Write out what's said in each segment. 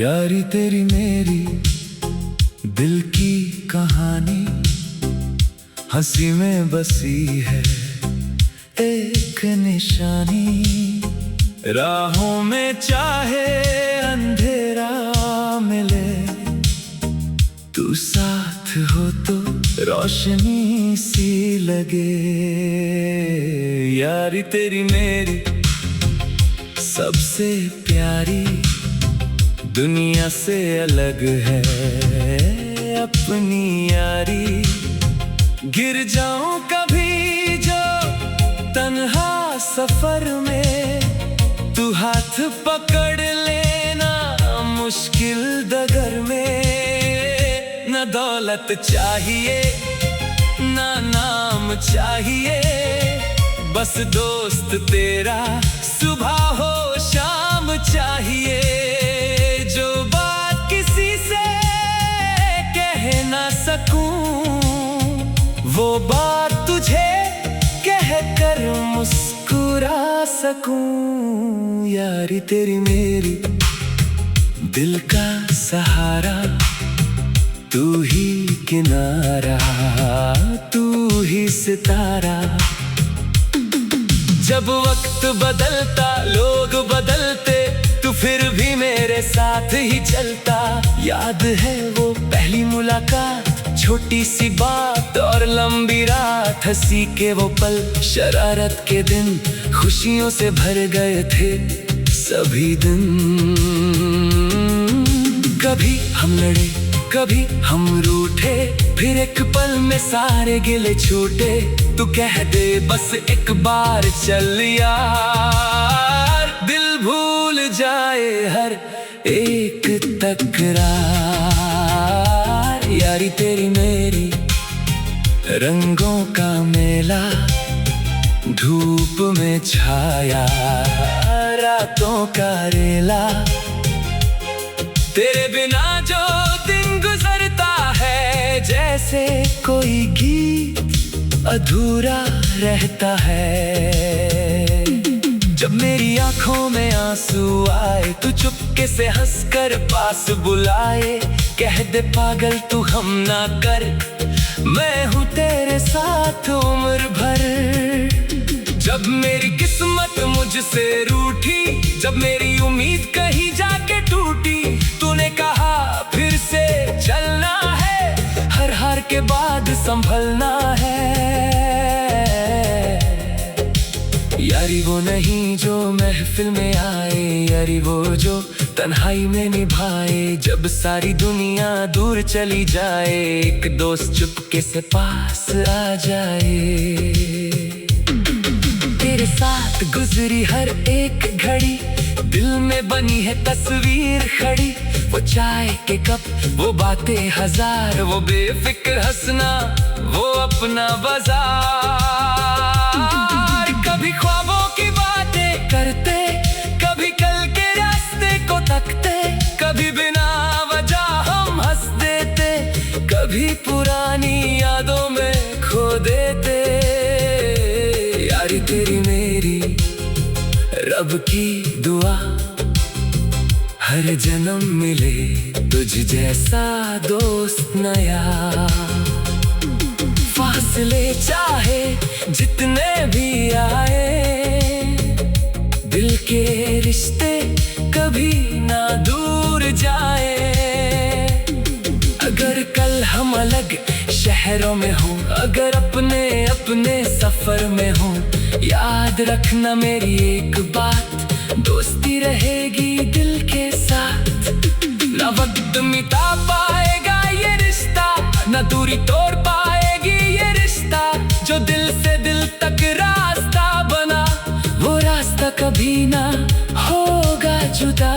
यारी तेरी मेरी दिल की कहानी, हंसी में बसी है एक निशानी। राहों में चाहे अंधेरा मिले, तू साथ हो तो रोशनी सी लगे। यारी तेरी मेरी सबसे प्यारी, दुनिया से अलग है अपनी यारी। गिर जाऊं कभी जो तन्हा सफर में, तू हाथ पकड़ लेना मुश्किल डगर में। न दौलत चाहिए ना नाम चाहिए, बस दोस्त तेरा सुबह हो शाम चाहिए। जो बात किसी से कह ना सकूं, वो बात तुझे कह कर मुस्कुरा सकूं। यारी तेरी मेरी दिल का सहारा, तू ही किनारा तू ही सितारा। जब वक्त बदलता लोग बदलते, तू फिर भी मेरे साथ ही चलता। याद है वो पहली मुलाकात, छोटी सी बात और लंबी रात। हंसी के वो पल, शरारत के दिन, खुशियों से भर गए थे सभी दिन। कभी हम लड़े कभी हम रूठे, फिर एक पल में सारे गिले छूटे। तू कह दे बस एक बार चल यार, दिल भूल जाए हर एक तकरार। यारी तेरी मेरी रंगों का मेला, धूप में छाया रातों का रेला। तेरे बिना जो दिन गुजरता है, जैसे कोई गीत अधूरा रहता है। जब मेरी आंखों में आंसू आए, तू चुपके से हंसकर पास बुलाए। कह दे पागल तू हम ना कर, मैं हूँ तेरे साथ उम्र भर। जब मेरी किस्मत मुझसे रूठी, जब मेरी उम्मीद कहीं जाके टूटी, तूने कहा फिर से चलना है, हर हार के बाद संभलना है। यारी वो नहीं जो महफिल में आए, यारी वो जो तन्हाई में निभाए। जब सारी दुनिया दूर चली जाए, एक दोस्त चुपके से पास आ जाए। तेरे साथ गुजरी हर एक घड़ी, दिल में बनी है तस्वीर खड़ी। वो चाय के कप, वो बातें हजार, वो बेफिक्र हंसना, वो अपना बाजार। कभी ख्वाबों की बातें करते, कभी कल के रास्ते को तकते, कभी बिना वजह हम हंस देते, कभी पुरानी यादों में खो देते। यारी तेरी मेरी रब की दुआ, हर जन्म मिले तुझ जैसा दोस्त नया। फासले चाहे जितने भी आए, दिल के रिश्ते कभी ना दूर जाए। अगर कल हम अलग शहरों में हों, अगर अपने अपने सफर में हों, याद रखना मेरी एक बात, दोस्ती रहेगी दिल के साथ। ना वक्त मिटा पाएगा ये रिश्ता, ना दूरी तोड़ पाएगी ये रिश्ता। जो दिल से दिल तक रास्ता बना, वो रास्ता कभी ना होगा जुदा।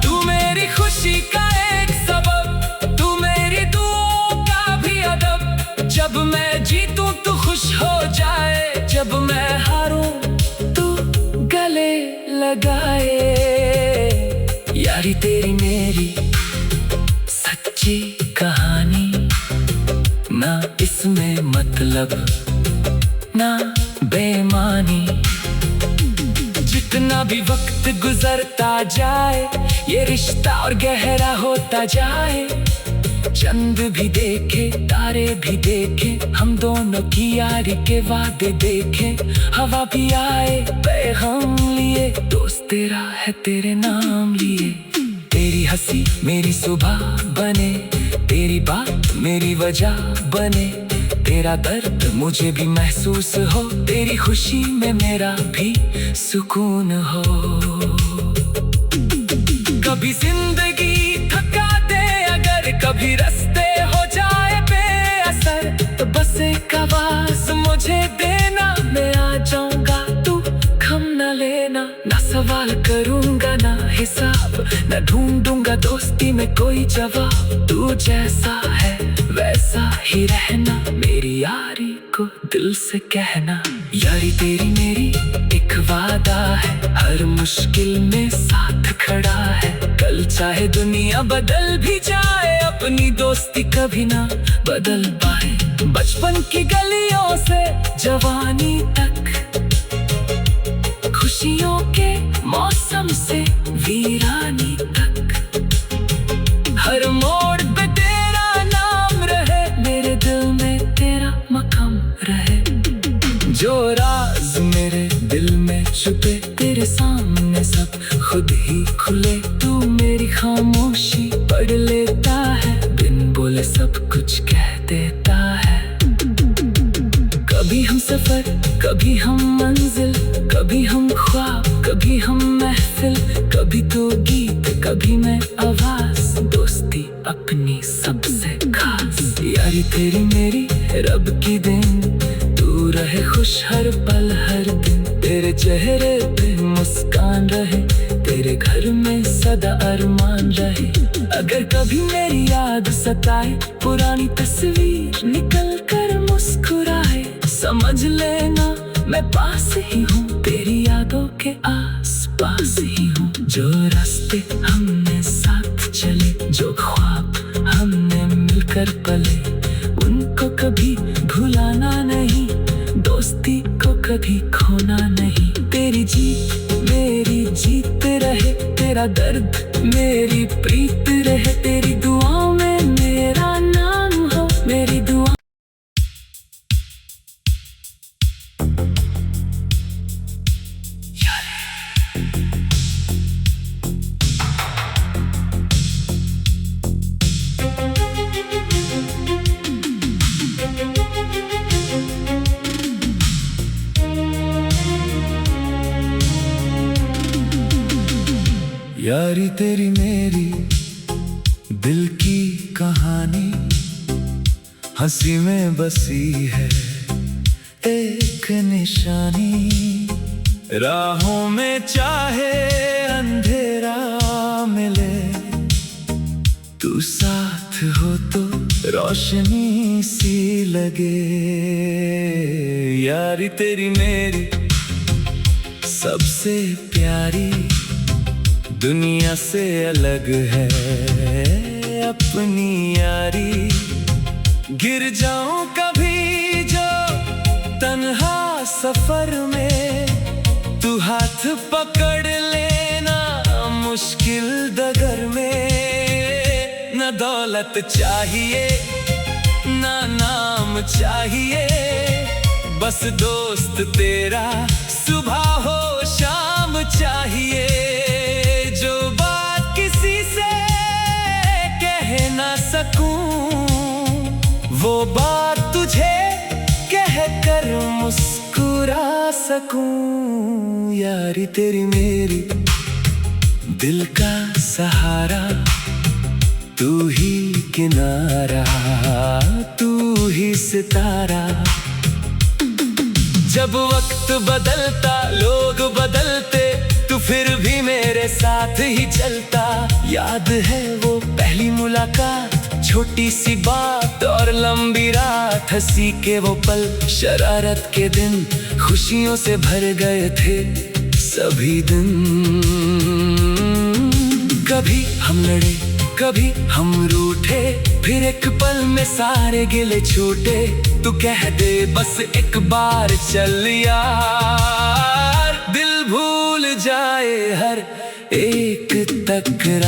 तू मेरी खुशी का एक सबब, तू मेरी दुआओं का भी अदब। जब मैं जीतूं तू खुश हो जाए, जब मैं हारूं तू गले लगाए। यारी तेरी मेरी सच्ची कहानी, ना इसमें मतलब ना बेईमानी। जितना भी वक्त गुजरता जाए ये रिश्ता और गहरा होता जाए। चंद भी देखे तारे भी देखे हम दोनों की यारी के वादे देखे। हवा भी आए पैगाम लिए दोस्त तेरा है तेरे नाम लिए। तेरी हंसी मेरी सुबह बने, तेरी बात मेरी वजह बने। तेरा दर्द मुझे भी महसूस हो, तेरी खुशी में मेरा भी सुकून हो। कभी जिंदगी थका दे अगर कभी रास्ते हो जाए बेअसर, तो बस एक आवाज मुझे देना, मैं आ जाऊंगा तू गम न लेना। ना सवाल करूंगा ना हिसाब, न ढूंढूंगा दोस्ती में कोई जवाब। तू जैसा है वैसा ही रहना, मेरी यारी को दिल से कहना। यारी तेरी मेरी एक वादा है, हर मुश्किल में साथ खड़ा है। कल चाहे दुनिया बदल भी जाए, अपनी दोस्ती कभी ना बदल पाए। बचपन की गलियों से जवानी तक, खुशियों के मौसम से वीरानी तक, हर मोड़ पे तेरा नाम रहे, मेरे दिल में तेरा मकाम रहे। जो राज मेरे दिल में छुपे तेरे सामने सब खुद ही खुले। तू मेरी खामोशी पढ़ लेता है, बिन बोले सब कुछ कह देता है। कभी हम सफर कभी हम मंजिल, कभी हम ख्वाब कभी हम महफिल। कभी तो गीत कभी मैं आवाज, दोस्ती अपनी सबसे खास। यारी तेरी मेरी रब की देन, तू रहे खुश हर पल हर दिन। तेरे चेहरे पे मुस्कान रहे, तेरे घर में सदा अरमान रहे। अगर कभी मेरी याद सताए, पुरानी तस्वीर निकल कर मुस्कुराए, समझ लेना मैं पास ही हूँ, तेरी यादों के आस पास ही हूँ। जो रास्ते हमने साथ चले, जो ख्वाब हमने मिलकर पले, उनको कभी भुलाना नहीं, दोस्ती को कभी खोना नहीं। तेरी जीत मेरी जीत रहे, तेरा दर्द मेरी प्रीत रहे। तेरी दुआओं में मेरा नाम हो, मेरी दुआ। यारी तेरी मेरी दिल की कहानी, हंसी में बसी है एक निशानी। राहों में चाहे अंधेरा मिले, तू साथ हो तो रोशनी सी लगे। यारी तेरी मेरी सबसे प्यारी, दुनिया से अलग है अपनी यारी। गिर जाऊं कभी जो तन्हा सफर में, तू हाथ पकड़ लेना मुश्किल डगर में। न दौलत चाहिए ना नाम चाहिए, बस दोस्त तेरा सुबह हो शाम चाहिए। जो बात किसी से कह ना सकूं, वो बात तुझे कह कर मुस्कुरा सकूं। यारी तेरी मेरी दिल का सहारा, तू ही किनारा तू ही सितारा। जब वक्त बदलता लोग बदलते, तू फिर भी मेरे साथ ही चलता। याद है वो पहली मुलाकात, छोटी सी बात और लंबी रात। हंसी के वो पल, शरारत के दिन, खुशियों से भर गए थे सभी दिन। कभी हम लड़े कभी हम रूठे, फिर एक पल में सारे गिले छूटे। तू कह दे बस एक बार चल यार, दिल भूल जाए हर एक तकरार।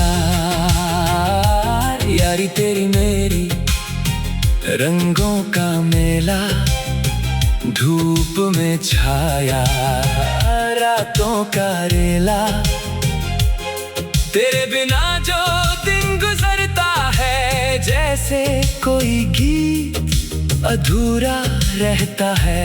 यारी तेरी मेरी रंगों का मेला, धूप में छाया रातों का रेला। तेरे बिना जो दिन गुजरता है, जैसे कोई गीत अधूरा रहता है।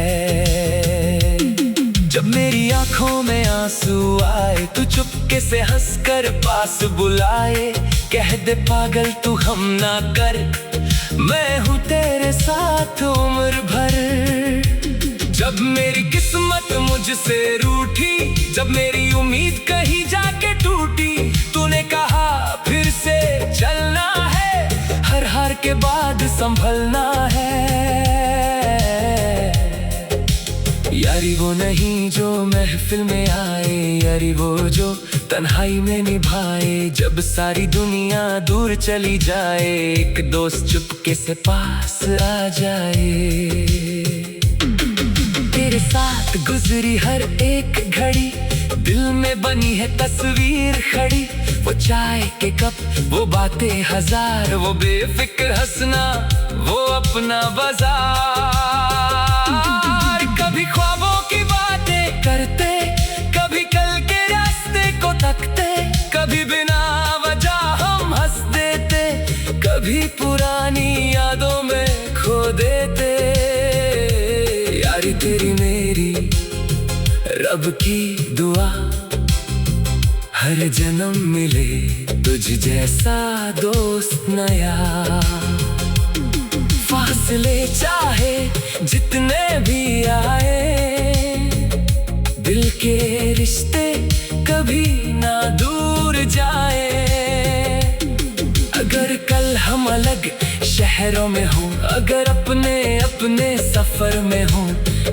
जब मेरी आंखों में आंसू आए, तू चुपके से हंसकर पास बुलाए। कह दे पागल तू हम ना कर, मैं हूँ तेरे साथ उम्र भर। जब मेरी किस्मत मुझसे रूठी, जब मेरी उम्मीद कहीं जाके टूटी, तूने कहा फिर से चलना है, हर हार के बाद संभलना है। यारी वो नहीं जो महफिल में आए, यारी वो जो तन्हाई में निभाए। जब सारी दुनिया दूर चली जाए, एक दोस्त चुपके से पास आ जाए। तेरे साथ गुजरी हर एक घड़ी, दिल में बनी है तस्वीर खड़ी। वो चाय के कप, वो बातें हजार, वो बेफिक्र हंसना, वो अपना बाजार। कभी ख्वाबों की बातें करते, कभी कल के रास्ते को तकते, कभी बिना वजह हम हंस देते, कभी पुरानी यादों में खो देते। यारी तेरी मेरी रब की दुआ, हर जन्म मिले तुझ जैसा दोस्त नया। फासले चाहे जितने भी आए, दिल के रिश्ते कभी ना दूर जाए। अगर कल हम अलग शहरों में हों, अगर अपने अपने सफर में हों,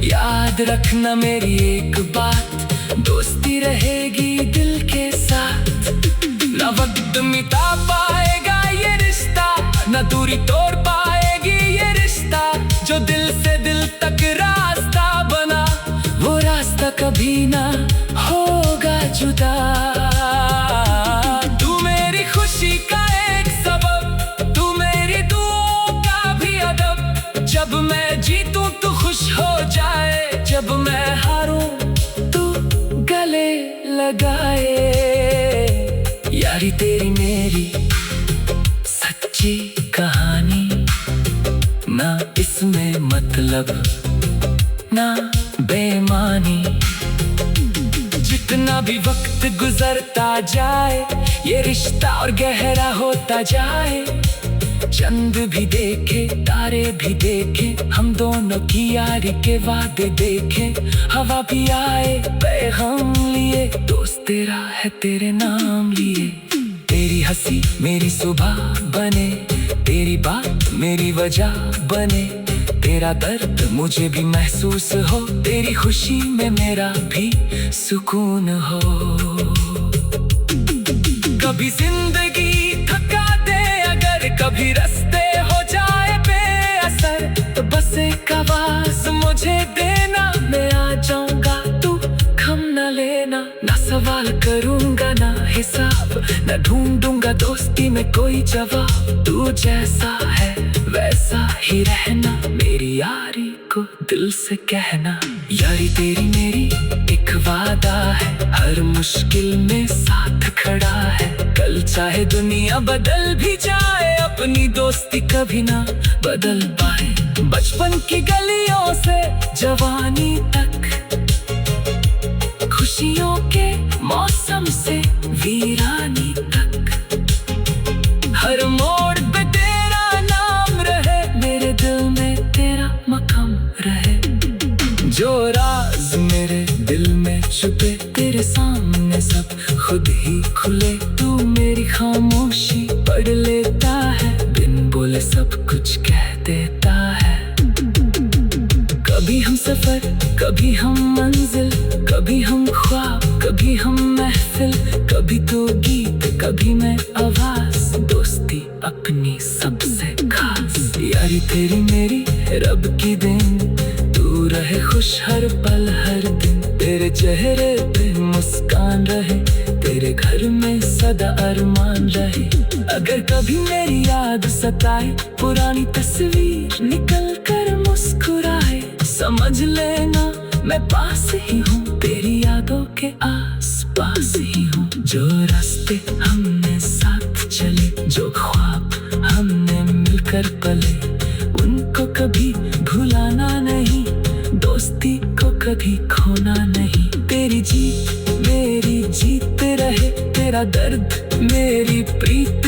याद रखना मेरी एक बात, दोस्ती रहेगी दिल के साथ। ना वक्त मिटा पाएगा ये रिश्ता, ना दूरी तोड़ पाएगी ये रिश्ता। जो दिल से दिल तक रास्ता बना, वो रास्ता कभी ना होगा जुदा। तू मेरी खुशी का एक सबब, तू मेरी दुआओं का भी अदब। जब मैं जीतूं तू खुश हो जाए, जब मैं हारूं तू गले लगाए। यारी तेरी मेरी सच्ची कहानी, ना इसमें मतलब ना बेईमानी। जितना भी वक्त गुजरता जाए, ये रिश्ता और गहरा होता जाए। चंद भी देखे, तारे भी देखे, हम दोनों की यारी के वादे देखे। हवा भी आए पैगाम लिए, दोस्त तेरा है तेरे नाम लिए। तेरी हंसी मेरी सुबह बने, तेरी बात मेरी वजह बने। तेरा दर्द मुझे भी महसूस हो, तेरी खुशी में मेरा भी सुकून हो। कभी जिंदगी थका दे अगर, कभी रास्ते हो जाए बेअसर, तो बस एक आवाज मुझे देना, मैं आ जाऊंगा तू गम न लेना। ना सवाल करूंगा ना हिसाब, ना ढूंढूंगा दोस्ती में कोई जवाब। तू जैसा है वैसा ही रहना, मेरी यारी को दिल से कहना। यारी तेरी मेरी एक वादा है, हर मुश्किल में साथ खड़ा है। कल चाहे दुनिया बदल भी जाए, अपनी दोस्ती कभी ना बदल पाए। बचपन की गलियों से जवानी तक, खुशियों के मौसम से वीरानी तक, हर मोड़ पे तेरा नाम रहे, मेरे दिल में तेरा मकाम रहे। जो राज मेरे दिल में छुपे, तेरे सामने सब खुद ही खुले। तू मेरी खामोशी पढ़ लेता है, बिन बोले सब कुछ कह देता है। कभी हम सफर, कभी हम मंजिल, कभी हम ख्वाब, कभी हम महफिल, कभी तो गीत, कभी मैं आवाज। दोस्ती अपनी सबसे खास, यारी तेरी मेरी रब की देन। तू रहे खुश हर पल हर दिन, तेरे चेहरे पे मुस्कान रहे, तेरे घर में सदा अरमान रहे। अगर कभी मेरी याद सताए, पुरानी तस्वीर निकल कर मुस्कुराए, समझ लेना मैं पास ही हूँ, तेरी यादों के आस पास ही हूँ। जो रास्ते हमने साथ चले, जो ख्वाब हमने मिलकर पले, उनको कभी भुलाना नहीं, दोस्ती को कभी खोना नहीं। तेरी जीत मेरी जीत रहे, तेरा दर्द मेरी प्रीत